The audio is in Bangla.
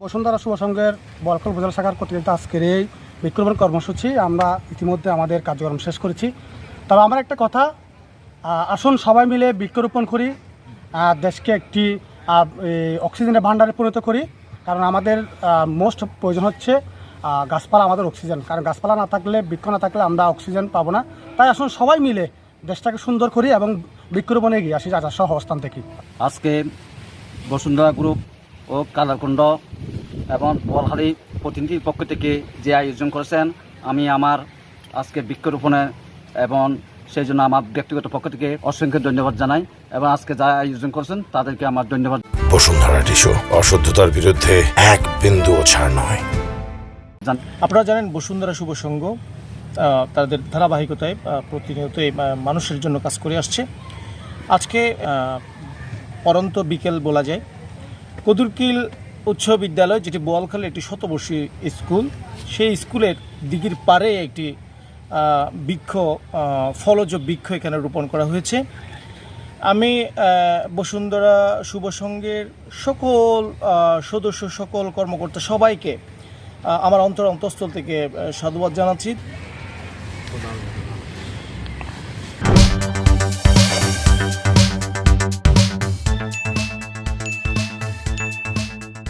বসুন্ধরা শুভ সংঘের বলখল উপজেলা শাখার কর্তৃত্ব আজকের এই বৃক্ষরোপণ কর্মসূচি আমরা ইতিমধ্যে আমাদের কার্যক্রম শেষ করেছি। তবে আমার একটা কথা, আসুন সবাই মিলে বৃক্ষরোপণ করি, দেশকে একটি অক্সিজেনের ভাণ্ডারে পরিণত করি। কারণ আমাদের মোস্ট প্রয়োজন হচ্ছে গাছপালা, আমাদের অক্সিজেন। কারণ গাছপালা না থাকলে, বৃক্ষ না থাকলে আমরা অক্সিজেন পাবো না। তাই আসুন সবাই মিলে দেশটাকে সুন্দর করি এবং বৃক্ষরোপণে এগিয়ে আসি রাজা সহ অবস্থান থেকে। আজকে বসুন্ধরা গ্রুপ ও কালারকুণ্ড এবং বলহালি প্রতিনিধির পক্ষ থেকে যে আয়োজন করেছেন, আমি আমার আজকে বৃক্ষরোপণে এবং সেই জন্য আমার ব্যক্তিগত পক্ষ থেকে অসংখ্য ধন্যবাদ জানাই এবং আজকে যা আয়োজন করেছেন তাদেরকে আমার ধন্যবাদ। বসুন্ধরা টিস্যু, অশুদ্ধতার বিরুদ্ধে এক বিন্দুও ছাড় নয়। আপনারা জানেন বসুন্ধরা শুভ সংঘ তাদের ধারাবাহিকতায় প্রতিনিয়তই মানুষের জন্য কাজ করে আসছে। আজকে পরন্ত বিকেল বলা যায়, কদুরকিল উচ্চ বিদ্যালয়, যেটি বোয়ালখালী একটি শতবর্ষী স্কুল, সেই স্কুলের দিঘির পাড়ে একটি ফলজ বৃক্ষ এখানে রোপণ করা হয়েছে। আমি বসুন্ধরা শুভ সংঘের সকল সদস্য, সকল কর্মকর্তা সবাইকে আমার অন্তঃস্থল থেকে সাধুবাদ জানাচ্ছি।